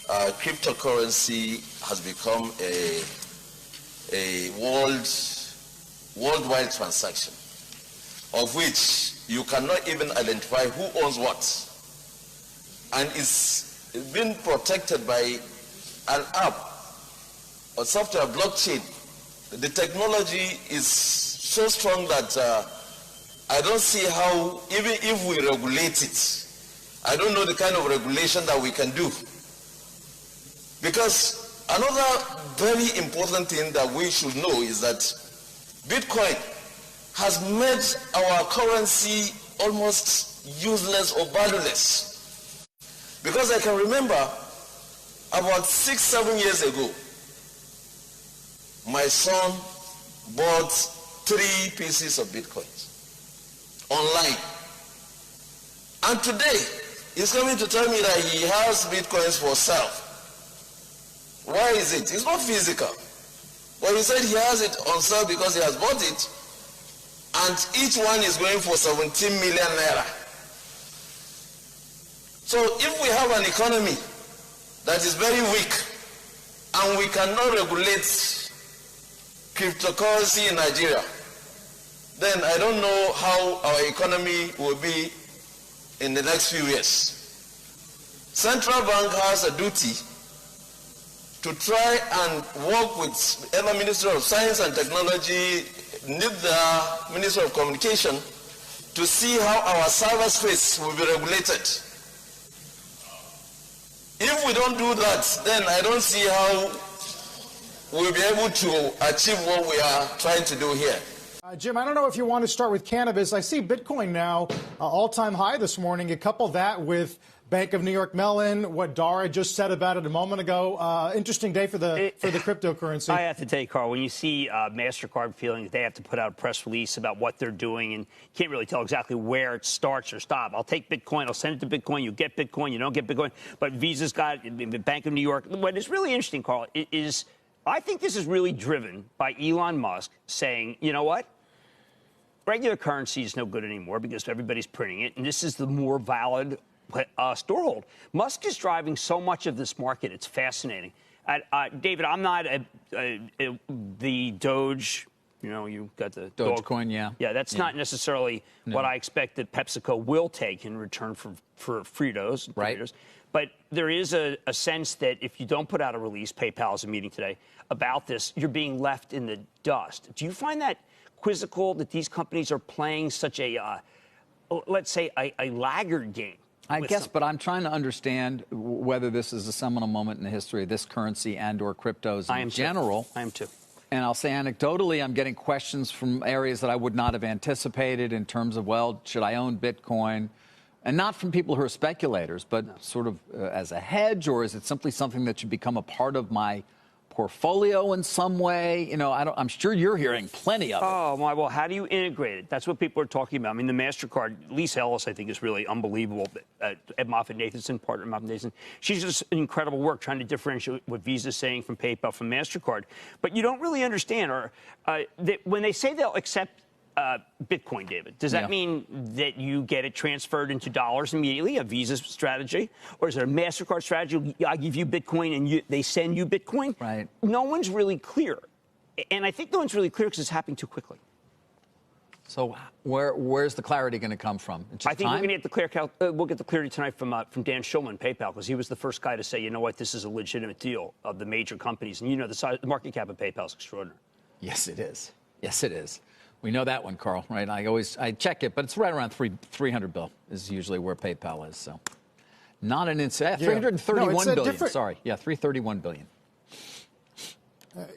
cryptocurrency has become a worldwide transaction, of which you cannot even identify who owns what, and it's been protected by an app or software blockchain. The technology is so strong that I don't see how, even if we regulate it, I don't know the kind of regulation that we can do. Because another very important thing that we should know is that Bitcoin has made our currency almost useless or valueless. Because I can remember about 6-7 years ago, my son bought 3 pieces of Bitcoins online. And today, he's coming to tell me that he has Bitcoins for sale. Why is it? It's not physical. But he said he has it on sale because he has bought it, and each one is going for 17 million naira. So if we have an economy that is very weak, and we cannot regulate cryptocurrency in Nigeria, then I don't know how our economy will be in the next few years. Central Bank has a duty to try and work with the Ministry of Science and Technology, the Ministry of Communication, to see how our cyberspace will be regulated. If we don't do that, then I don't see how we'll be able to achieve what we are trying to do here. Jim, I don't know if you want to start with cannabis. I see Bitcoin now all-time high this morning. You couple that with Bank of New York Mellon, what Dara just said about it a moment ago. Interesting day for the cryptocurrency. I have to tell you, Carl, when you see MasterCard feeling that they have to put out a press release about what they're doing and can't really tell exactly where it starts or stops. I'll take Bitcoin, I'll send it to Bitcoin, you get Bitcoin, you don't get Bitcoin. But Visa's got the Bank of New York. What is really interesting, Carl, is I think this is really driven by Elon Musk saying, you know what? Regular currency is no good anymore because everybody's printing it, and this is the more valid storehold. Musk is driving so much of this market. It's fascinating. David, I'm not the Doge. You know, you got the Dogecoin, yeah. Yeah, that's not necessarily what I expect that PepsiCo will take in return for Fritos. Right. Fritos. But there is a sense that if you don't put out a release, PayPal has a meeting today about this, you're being left in the dust. Do you find that quizzical that these companies are playing such a, let's say, a laggard game? I guess, but I'm trying to understand whether this is a seminal moment in the history of this currency and or cryptos in general. I am too. And I'll say anecdotally, I'm getting questions from areas that I would not have anticipated in terms of, well, should I own Bitcoin? And not from people who are speculators, but sort of as a hedge, or is it simply something that should become a part of my portfolio in some way? You know, I'm sure you're hearing plenty of it. Oh, my, well, how do you integrate it? That's what people are talking about. I mean, the MasterCard, Lisa Ellis, I think, is really unbelievable. Ed Moffett-Nathanson, partner of Moffett-Nathanson, she's just incredible work trying to differentiate what Visa's saying from PayPal, from MasterCard. But you don't really understand, that when they say they'll accept Bitcoin, David, does that mean that you get it transferred into dollars immediately, a Visa strategy? Or is it a MasterCard strategy? I give you Bitcoin and they send you Bitcoin? Right. No one's really clear. And I think no one's really clear because it's happening too quickly. So where's the clarity going to come from? I think we're going to get we'll get the clarity tonight from Dan Schulman, PayPal, because he was the first guy to say, you know what, this is a legitimate deal of the major companies. And you know, the market cap of PayPal is extraordinary. Yes, it is. Yes, it is. We know that one, Carl, right? I check it, but it's right around 300 bill is usually where PayPal is. So not an insane. 331 billion. Sorry. Yeah, 331 billion.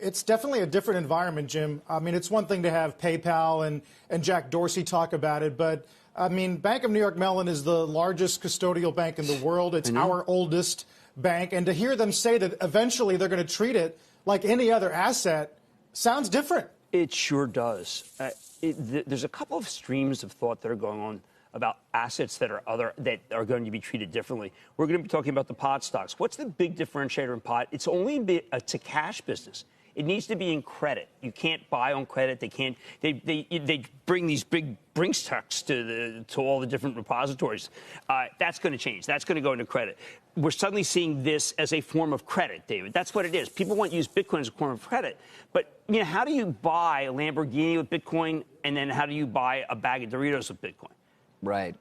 It's definitely a different environment, Jim. I mean, it's one thing to have PayPal and Jack Dorsey talk about it, but I mean, Bank of New York Mellon is the largest custodial bank in the world. It's our oldest bank. And to hear them say that eventually they're going to treat it like any other asset sounds different. It sure does. There's a couple of streams of thought that are going on about assets that are going to be treated differently. We're going to be talking about the pot stocks. What's the big differentiator in pot? It's only it's a cash business. It needs to be in credit. You can't buy on credit. They can't. They bring these big Brinks trucks to all the different repositories. That's going to change. That's going to go into credit. We're suddenly seeing this as a form of credit, David. That's what it is. People want to use Bitcoin as a form of credit. But, you know, how do you buy a Lamborghini with Bitcoin, and then how do you buy a bag of Doritos with Bitcoin? Right.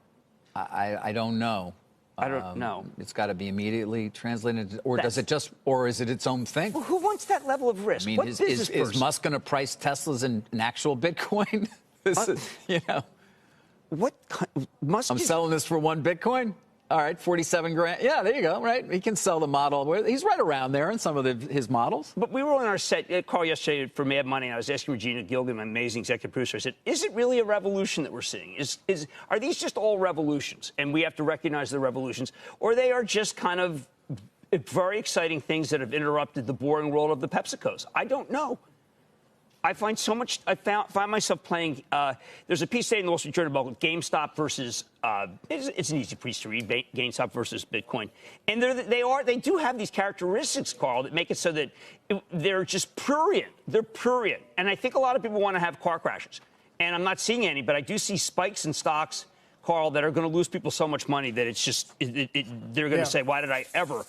I don't know. I don't know. It's got to be immediately translated, or does it just, or is it its own thing? Well, who wants that level of risk? I mean, what is Musk going to price Teslas in actual Bitcoin? You know, Musk? I'm selling this for 1 Bitcoin. All right, 47 grand. Yeah, there you go. Right, he can sell the model. He's right around there in some of his models. But we were on our set, call yesterday for Mad Money, and I was asking Regina Gilgan, my amazing executive producer. I said, "Is it really a revolution that we're seeing? Are these just all revolutions, and we have to recognize the revolutions, or they are just kind of very exciting things that have interrupted the boring world of the PepsiCos? I don't know." I find so much. I find myself playing. There's a piece today in the Wall Street Journal about GameStop versus. It's an easy piece to read. GameStop versus Bitcoin, and they do have these characteristics, Carl, that make it so that they're just prurient. They're prurient, and I think a lot of people want to have car crashes, and I'm not seeing any, but I do see spikes in stocks, Carl, that are going to lose people so much money that it's just they're going to say, "Why did I ever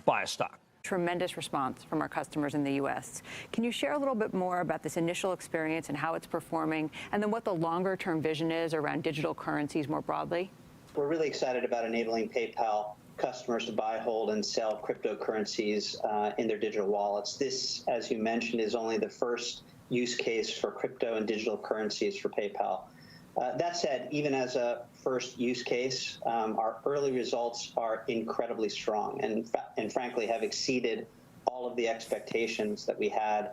buy a stock?" Tremendous response from our customers in the U.S. Can you share a little bit more about this initial experience and how it's performing, and then what the longer-term vision is around digital currencies more broadly? We're really excited about enabling PayPal customers to buy, hold, and sell cryptocurrencies in their digital wallets. This, as you mentioned, is only the first use case for crypto and digital currencies for PayPal. That said, even as a first use case, our early results are incredibly strong and frankly have exceeded all of the expectations that we had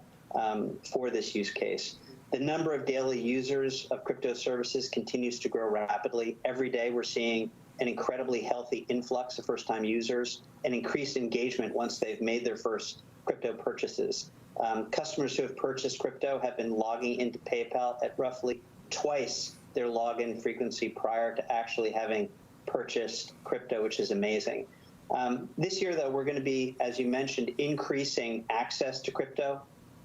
for this use case. The number of daily users of crypto services continues to grow rapidly. Every day we're seeing an incredibly healthy influx of first-time users and increased engagement once they've made their first crypto purchases. Customers who have purchased crypto have been logging into PayPal at roughly twice their login frequency prior to actually having purchased crypto, which is amazing. This year, though, we're going to be, as you mentioned, increasing access to crypto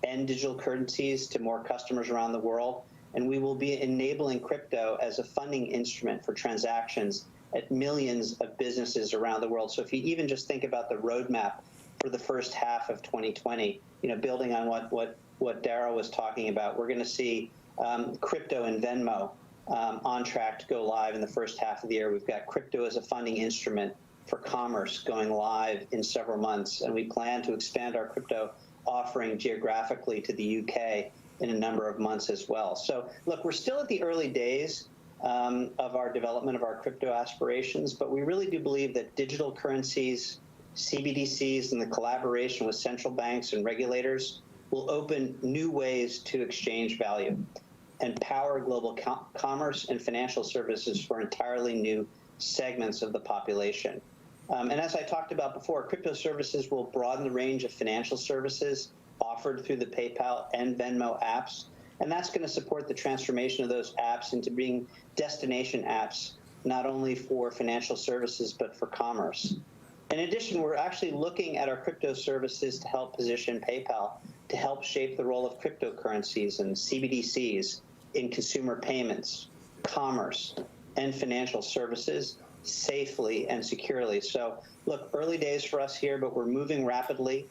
and digital currencies to more customers around the world, and we will be enabling crypto as a funding instrument for transactions at millions of businesses around the world. So if you even just think about the roadmap for the first half of 2020, you know, building on what Darryl was talking about, we're going to see crypto and Venmo on track to go live in the first half of the year. We've got crypto as a funding instrument for commerce going live in several months, and we plan to expand our crypto offering geographically to the UK in a number of months as well. So, look, we're still at the early days of our development of our crypto aspirations, but we really do believe that digital currencies, CBDCs, and the collaboration with central banks and regulators will open new ways to exchange value and power global commerce and financial services for entirely new segments of the population. And as I talked about before, crypto services will broaden the range of financial services offered through the PayPal and Venmo apps, and that's going to support the transformation of those apps into being destination apps, not only for financial services, but for commerce. In addition, we're actually looking at our crypto services to help position PayPal to help shape the role of cryptocurrencies and CBDCs in consumer payments, commerce, and financial services safely and securely. So, look, early days for us here, but we're moving rapidly.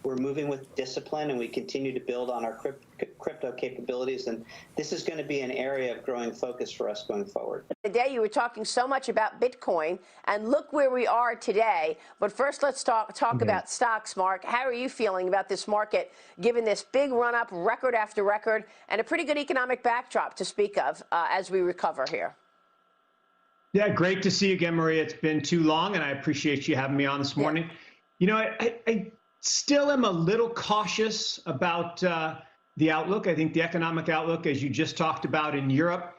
We're moving with discipline, and we continue to build on our crypto capabilities, and this is going to be an area of growing focus for us going forward. Today you were talking so much about Bitcoin, and look where we are today. But first, let's talk about stocks, Mark. How are you feeling about this market, given this big run-up, record after record, and a pretty good economic backdrop to speak of as we recover here? Yeah, great to see you again, Maria. It's been too long, and I appreciate you having me on this morning. Yeah. You know, I still am a little cautious about the outlook. I think the economic outlook, as you just talked about in Europe,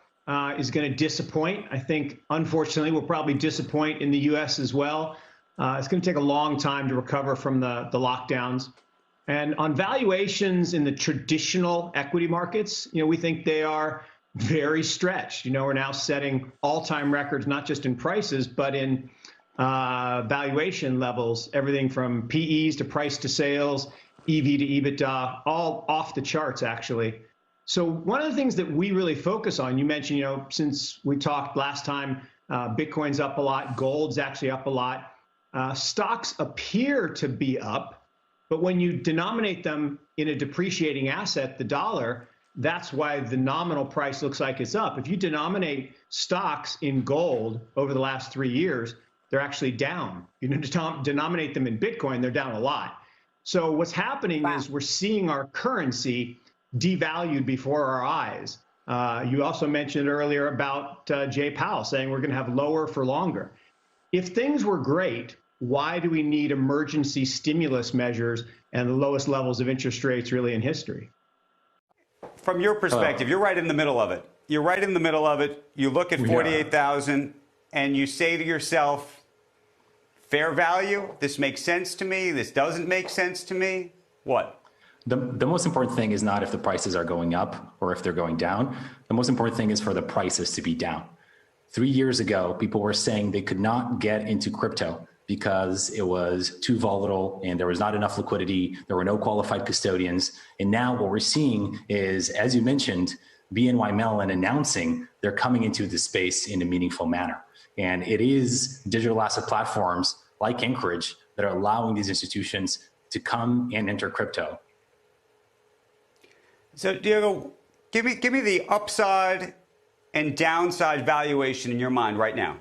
is going to disappoint. I think, unfortunately, will probably disappoint in the U.S. as well. It's going to take a long time to recover from the lockdowns. And on valuations in the traditional equity markets, you know, we think they are very stretched. You know, we're now setting all-time records, not just in prices, but in valuation levels, everything from PEs to price to sales. EV to EBITDA, all off the charts, actually. So one of the things that we really focus on, you mentioned, since we talked last time, Bitcoin's up a lot, gold's actually up a lot. Stocks appear to be up, but when you denominate them in a depreciating asset, the dollar, that's why the nominal price looks like it's up. If you denominate stocks in gold over the last 3 years, they're actually down. You denominate them in Bitcoin, they're down a lot. So what's happening is we're seeing our currency devalued before our eyes. You also mentioned earlier about Jay Powell saying we're going to have lower for longer. If things were great, why do we need emergency stimulus measures and the lowest levels of interest rates really in history? From your perspective, you're right in the middle of it. You're right in the middle of it. You look at 48,000 and you say to yourself, fair value, this makes sense to me, this doesn't make sense to me. What? The most important thing is not if the prices are going up or if they're going down. The most important thing is for the prices to be down. 3 years ago, people were saying they could not get into crypto because it was too volatile and there was not enough liquidity. There were no qualified custodians. And now what we're seeing is, as you mentioned, BNY Mellon announcing they're coming into the space in a meaningful manner. And it is digital asset platforms like Anchorage that are allowing these institutions to come and enter crypto. So Diego, give me the upside and downside valuation in your mind right now.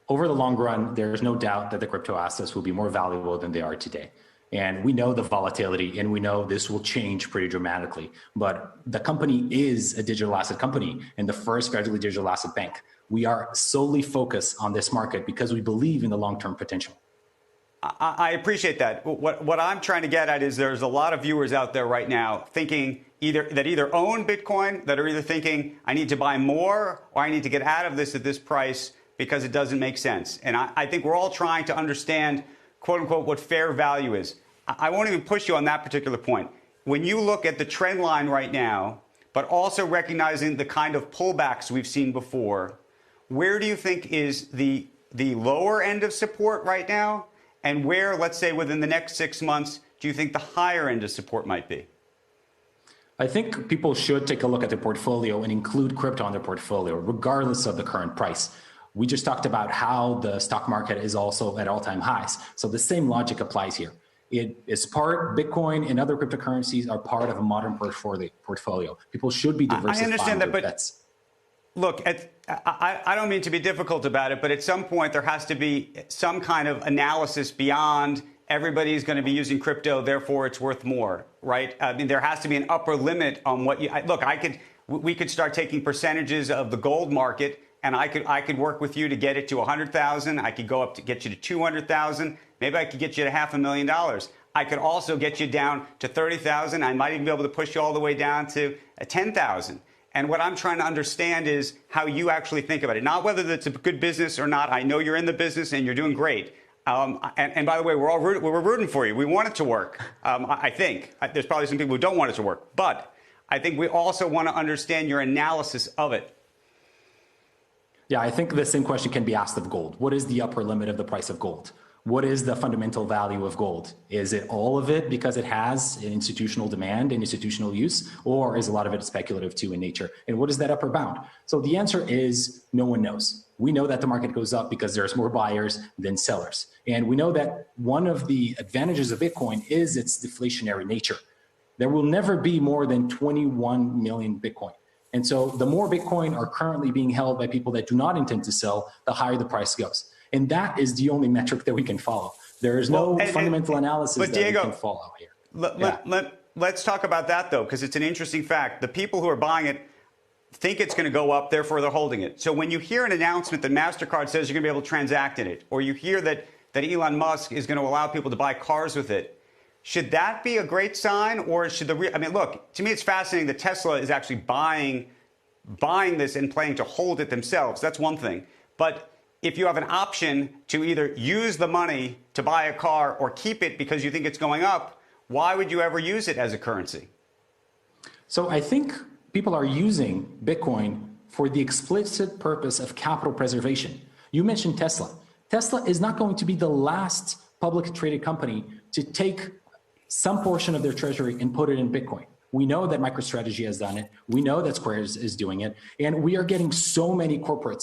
Over the long run, there's no doubt that the crypto assets will be more valuable than they are today. And we know the volatility and we know this will change pretty dramatically. But the company is a digital asset company and the first federally digital asset bank. We are solely focused on this market because we believe in the long-term potential. I appreciate that. What I'm trying to get at is there's a lot of viewers out there right now thinking either own Bitcoin, that are either thinking I need to buy more or I need to get out of this at this price because it doesn't make sense. And I think we're all trying to understand, quote unquote, what fair value is. I won't even push you on that particular point. When you look at the trend line right now, but also recognizing the kind of pullbacks we've seen before, where do you think is the lower end of support right now? And where, let's say, within the next 6 months, do you think the higher end of support might be? I think people should take a look at their portfolio and include crypto in their portfolio, regardless of the current price. We just talked about how the stock market is also at all-time highs. So the same logic applies here. It is Bitcoin and other cryptocurrencies are part of a modern portfolio. People should be diversifying. I understand that, but bets. Look, I don't mean to be difficult about it, but at some point there has to be some kind of analysis beyond everybody's going to be using crypto, therefore it's worth more, right? I mean, there has to be an upper limit on what you look. We could start taking percentages of the gold market, and I could work with you to get it to 100,000. I could go up to get you to 200,000. Maybe I could get you to $500,000. I could also get you down to 30,000. I might even be able to push you all the way down to 10,000. And what I'm trying to understand is how you actually think about it. Not whether it's a good business or not. I know you're in the business and you're doing great. And by the way, we're rooting for you. We want it to work. I think there's probably some people who don't want it to work, but I think we also want to understand your analysis of it. Yeah, I think the same question can be asked of gold. What is the upper limit of the price of gold? What is the fundamental value of gold? Is it all of it because it has an institutional demand and institutional use, or is a lot of it speculative too in nature? And what is that upper bound? So the answer is no one knows. We know that the market goes up because there's more buyers than sellers. And we know that one of the advantages of Bitcoin is its deflationary nature. There will never be more than 21 million Bitcoin. And so the more Bitcoin are currently being held by people that do not intend to sell, the higher the price goes. And that is the only metric that we can follow. There is no fundamental analysis that Diego, we can follow here. Let's talk about that, though, because it's an interesting fact. The people who are buying it think it's going to go up, therefore they're holding it. So when you hear an announcement that MasterCard says you're going to be able to transact in it, or you hear that Elon Musk is going to allow people to buy cars with it, should that be a great sign? Or should I mean, look, to me it's fascinating that Tesla is actually buying this and planning to hold it themselves. That's one thing. But if you have an option to either use the money to buy a car or keep it because you think it's going up, why would you ever use it as a currency? So I think people are using Bitcoin for the explicit purpose of capital preservation. You mentioned Tesla. Tesla is not going to be the last public traded company to take some portion of their treasury and put it in Bitcoin. We know that MicroStrategy has done it. We know that Square is doing it. And we are getting so many corporate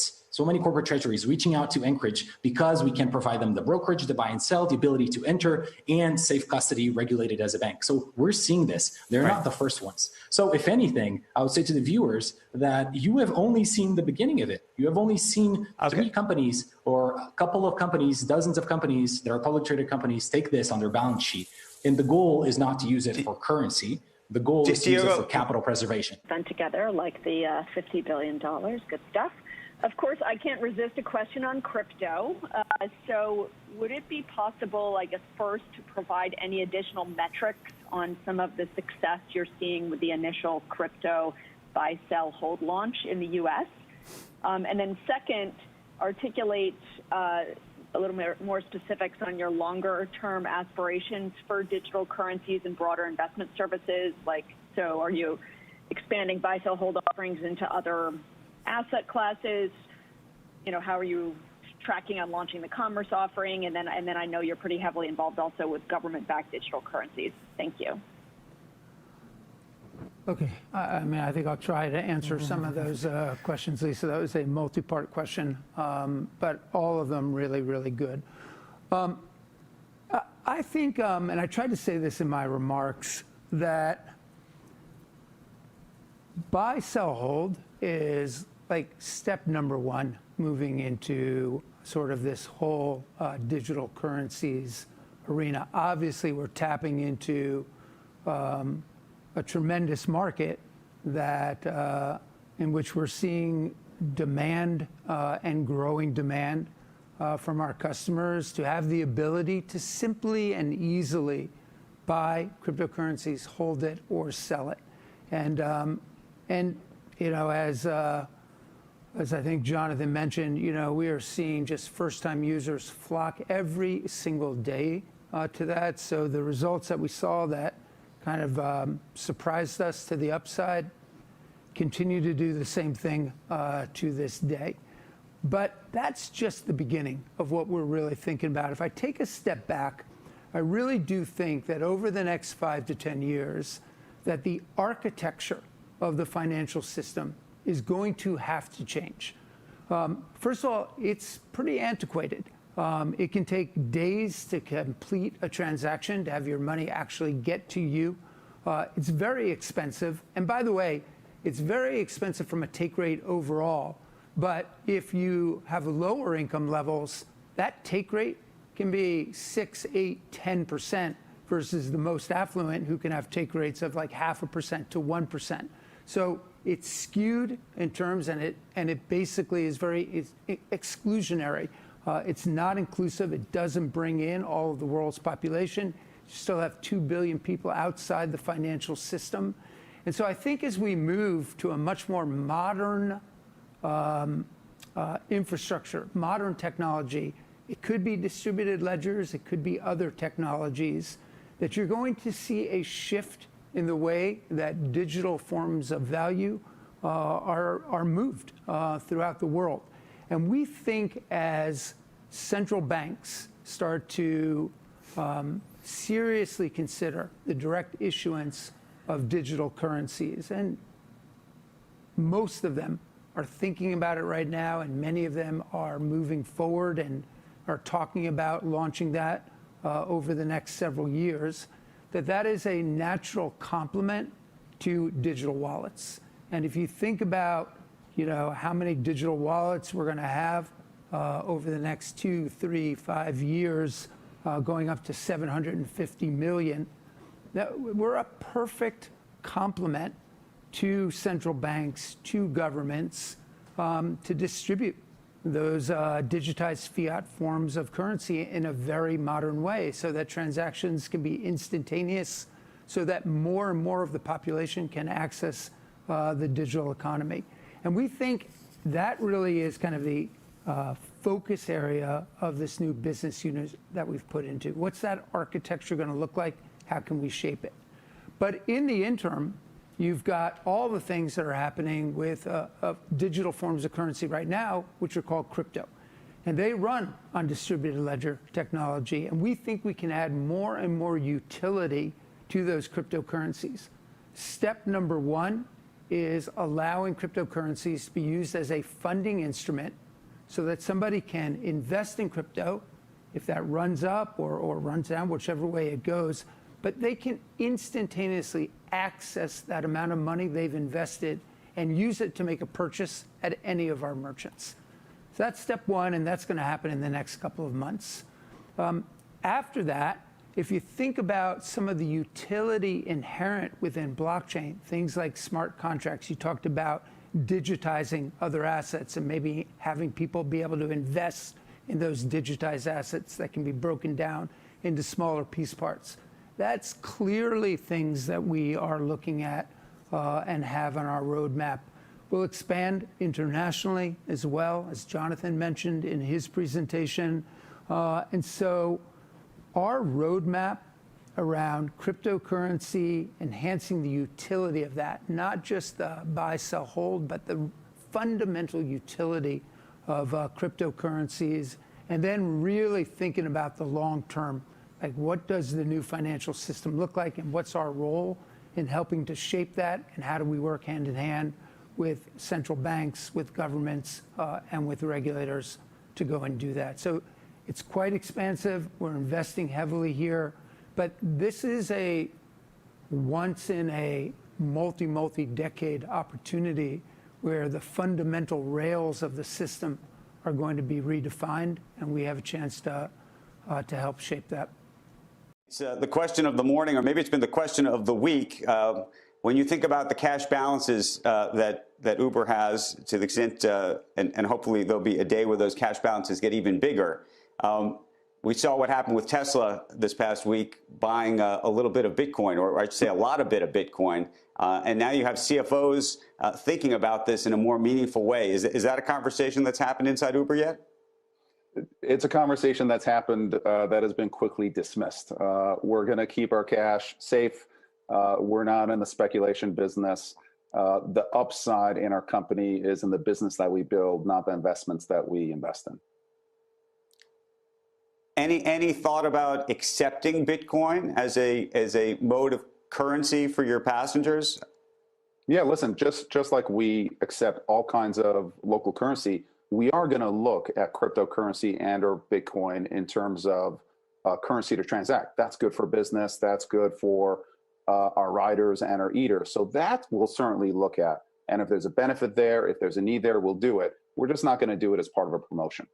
treasuries reaching out to Anchorage because we can provide them the brokerage, the buy and sell, the ability to enter, and safe custody regulated as a bank. So we're seeing this. They're not the first ones. So if anything, I would say to the viewers that you have only seen the beginning of it. You have only seen 3 companies or a couple of companies, dozens of companies that are public traded companies take this on their balance sheet. And the goal is not to use it for currency. The goal is to use it for capital preservation. Done together like the $50 billion. Good stuff. Of course, I can't resist a question on crypto. So would it be possible, I guess, first to provide any additional metrics on some of the success you're seeing with the initial crypto buy, sell, hold launch in the U.S.? And then second, articulate a little more specifics on your longer-term aspirations for digital currencies and broader investment services. Like, so are you expanding buy, sell, hold offerings into other asset classes? You know, how are you tracking on launching the commerce offering? And then I know you're pretty heavily involved also with government-backed digital currencies. Thank you. Okay, I mean, I think I'll try to answer some of those questions, Lisa. That was a multi-part question, but all of them really, really good. I think, and I tried to say this in my remarks, that buy, sell, hold is like step number 1 moving into sort of this whole digital currencies arena. Obviously, we're tapping into a tremendous market that in which we're seeing demand and growing demand from our customers to have the ability to simply and easily buy cryptocurrencies, hold it, or sell it. And you know, as I think Jonathan mentioned, you know, we are seeing just first-time users flock every single day to that. So the results that we saw that kind of surprised us to the upside continue to do the same thing to this day. But that's just the beginning of what we're really thinking about. If I take a step back, I really do think that over the next 5 to 10 years, that the architecture of the financial system is going to have to change. First of all, it's pretty antiquated. It can take days to complete a transaction, to have your money actually get to you. It's very expensive. And by the way, it's very expensive from a take rate overall. But if you have lower income levels, that take rate can be 6, 8, 10% versus the most affluent who can have take rates of like 0.5% to 1%. So it's skewed in terms, and it basically is very exclusionary. It's not inclusive. It doesn't bring in all of the world's population. You still have 2 billion people outside the financial system. And so I think as we move to a much more modern infrastructure, modern technology, it could be distributed ledgers, it could be other technologies, that you're going to see a shift in the way that digital forms of value are moved throughout the world. And we think as central banks start to seriously consider the direct issuance of digital currencies, and most of them are thinking about it right now, and many of them are moving forward and are talking about launching that over the next several years, that is a natural complement to digital wallets. And if you think about, you know, how many digital wallets we're going to have over the next 2, 3, 5 years, going up to 750 million, we're a perfect complement to central banks, to governments, to distribute those digitized fiat forms of currency in a very modern way so that transactions can be instantaneous, so that more and more of the population can access the digital economy. And we think that really is kind of the focus area of this new business unit that we've put into. What's that architecture going to look like? How can we shape it? But in the interim, you've got all the things that are happening with digital forms of currency right now, which are called crypto. And they run on distributed ledger technology. And we think we can add more and more utility to those cryptocurrencies. Step number one is allowing cryptocurrencies to be used as a funding instrument so that somebody can invest in crypto, if that runs up or runs down, whichever way it goes, but they can instantaneously access that amount of money they've invested and use it to make a purchase at any of our merchants. So that's step one, and that's going to happen in the next couple of months. After that, if you think about some of the utility inherent within blockchain, things like smart contracts, you talked about digitizing other assets and maybe having people be able to invest in those digitized assets that can be broken down into smaller piece parts. That's clearly things that we are looking at and have on our roadmap. We'll expand internationally as well, as Jonathan mentioned in his presentation. And so our roadmap around cryptocurrency, enhancing the utility of that, not just the buy, sell, hold, but the fundamental utility of cryptocurrencies, and then really thinking about the long term, like what does the new financial system look like and what's our role in helping to shape that, and how do we work hand in hand with central banks, with governments, and with regulators to go and do that. So it's quite expansive. We're investing heavily here, but this is a once in a multi-decade opportunity where the fundamental rails of the system are going to be redefined, and we have a chance to help shape that. It's the question of the morning, or maybe it's been the question of the week. When you think about the cash balances that Uber has, to the extent, and hopefully there'll be a day where those cash balances get even bigger. We saw what happened with Tesla this past week, buying a little bit of Bitcoin, or I should say a lot of bit of Bitcoin. And now you have CFOs thinking about this in a more meaningful way. Is that a conversation that's happened inside Uber yet? It's a conversation that's happened that has been quickly dismissed. We're going to keep our cash safe. We're not in the speculation business. The upside in our company is in the business that we build, not the investments that we invest in. Any thought about accepting Bitcoin as a mode of currency for your passengers? Yeah, listen, just like we accept all kinds of local currency, we are going to look at cryptocurrency and or Bitcoin in terms of currency to transact. That's good for business. That's good for our riders and our eaters. So that we'll certainly look at. And if there's a benefit there, if there's a need there, we'll do it. We're just not going to do it as part of a promotion.